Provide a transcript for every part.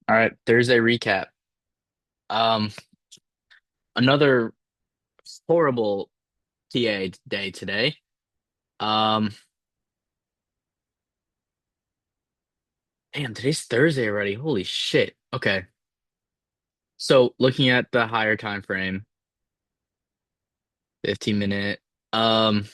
All right, Thursday recap. Um, another horrible TA day today. Um, damn, today's Thursday already. Holy shit. Okay. So looking at the higher time frame, 15 minute. Um,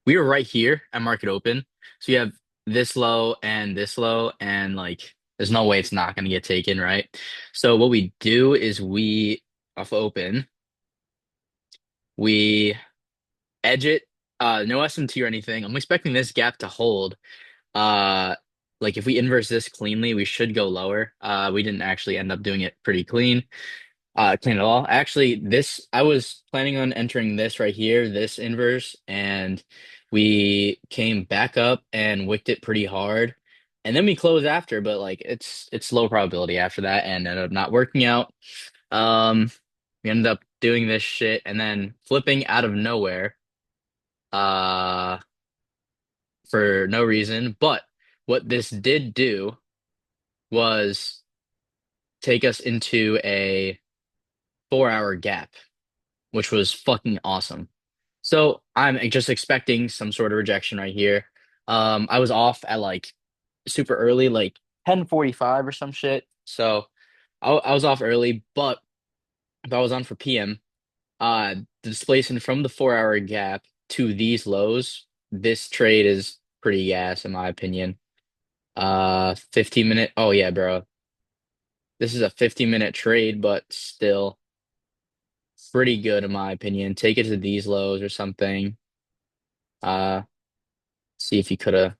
we were right here at market open. So you have this low, and like there's no way it's not gonna get taken, right? So what we do is we off open, we edge it, no SMT or anything. I'm expecting this gap to hold. Uh, like if we inverse this cleanly, we should go lower. We didn't actually end up doing it pretty clean at all. Actually, this I was planning on entering this right here, this inverse, and we came back up and wicked it pretty hard. And then we closed after, but like it's low probability after that and ended up not working out. Um, we ended up doing this shit and then flipping out of nowhere. Uh, for no reason. But what this did do was take us into a 4 hour gap, which was fucking awesome. So I'm just expecting some sort of rejection right here. I was off at like super early, like 10:45 or some shit. So I was off early, but if I was on for PM, the displacement from the 4 hour gap to these lows, this trade is pretty gas in my opinion. 15 minute. Oh yeah, bro. This is a 15-minute trade, but still pretty good in my opinion. Take it to these lows or something. Uh, see if you could have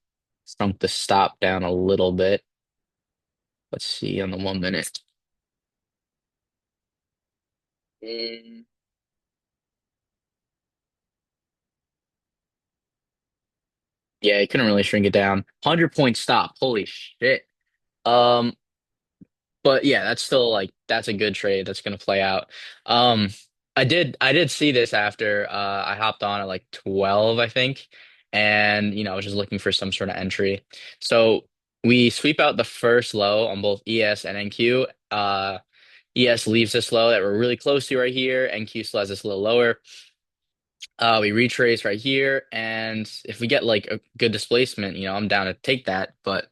shrunk the stop down a little bit. Let's see on the 1 minute. Mm, Yeah, you couldn't really shrink it down. 100 point stop. Holy shit. Um, But yeah, that's still like that's a good trade that's gonna play out. Um, I did see this after I hopped on at like 12, I think, and I was just looking for some sort of entry. So we sweep out the first low on both ES and NQ. ES leaves this low that we're really close to right here. NQ still has this a little lower. We retrace right here, and if we get like a good displacement, I'm down to take that. But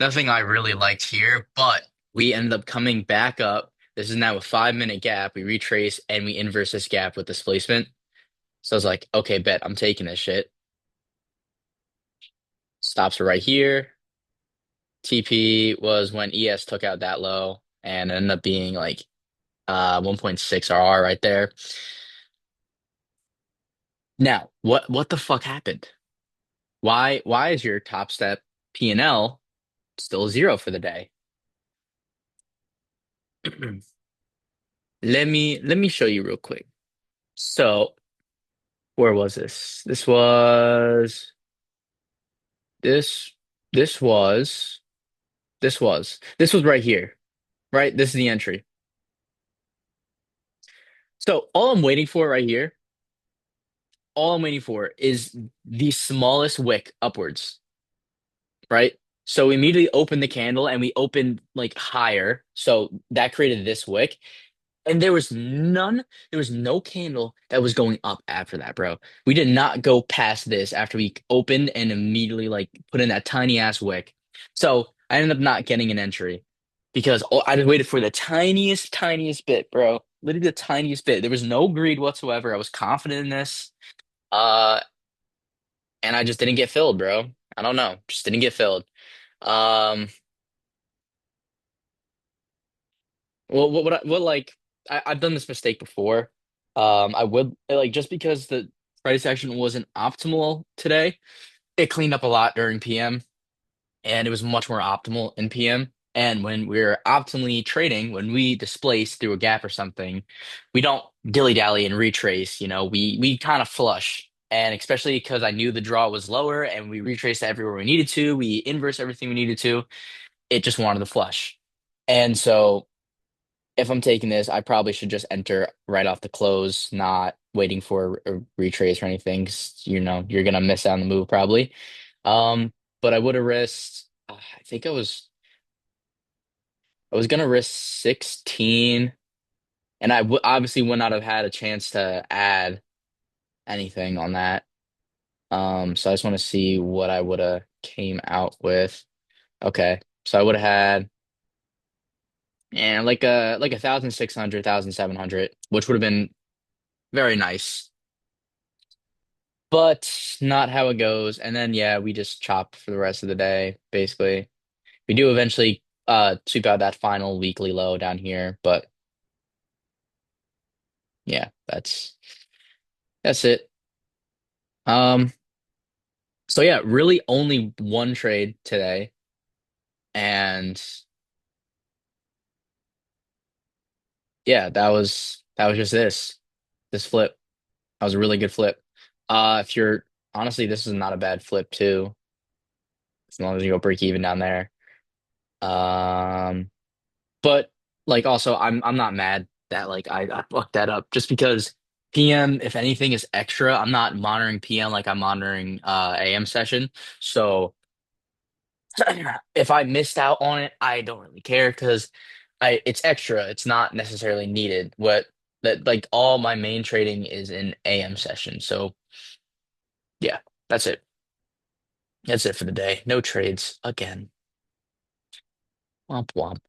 nothing I really liked here, but we ended up coming back up. This is now a 5 minute gap. We retrace and we inverse this gap with displacement. So I was like, okay, bet I'm taking this shit. Stops are right here. TP was when ES took out that low and it ended up being like 1.6 RR right there. Now, what the fuck happened? Why is your top step P&L still zero for the day? Let me show you real quick. So where was this? This this was this was right here, right? This is the entry. So all I'm waiting for is the smallest wick upwards, right? So we immediately opened the candle and we opened like higher. So that created this wick. And there was no candle that was going up after that, bro. We did not go past this after we opened and immediately like put in that tiny ass wick. So I ended up not getting an entry because I just waited for the tiniest bit, bro. Literally the tiniest bit. There was no greed whatsoever. I was confident in this. Uh, and I just didn't get filled, bro. I don't know. Just didn't get filled. Um, like I've done this mistake before. I would like just because the price action wasn't optimal today, it cleaned up a lot during PM and it was much more optimal in PM. And when we're optimally trading, when we displace through a gap or something, we don't dilly-dally and retrace, we kind of flush. And especially because I knew the draw was lower and we retraced everywhere we needed to, we inverse everything we needed to, it just wanted to flush. And so if I'm taking this, I probably should just enter right off the close, not waiting for a retrace or anything, 'cause, you're gonna miss out on the move probably. But I would have risked. I think I was. I was gonna risk 16, and I w obviously would not have had a chance to add anything on that. So I just want to see what I would have came out with. Okay, so I would have had and like 1,600, 1,700, which would have been very nice, but not how it goes. And then yeah, we just chop for the rest of the day, basically. We do eventually sweep out that final weekly low down here, but yeah, that's it. Um, so yeah, really only one trade today, and yeah, that was just this flip. That was a really good flip. If you're honestly, this is not a bad flip too, as long as you go break even down there. Um, but like also, I'm not mad that like I fucked that up just because PM, if anything, is extra. I'm not monitoring PM like I'm monitoring AM session. So if I missed out on it, I don't really care because I it's extra. It's not necessarily needed. What that like all my main trading is in AM session. So yeah, that's it. That's it for the day. No trades again. Womp womp.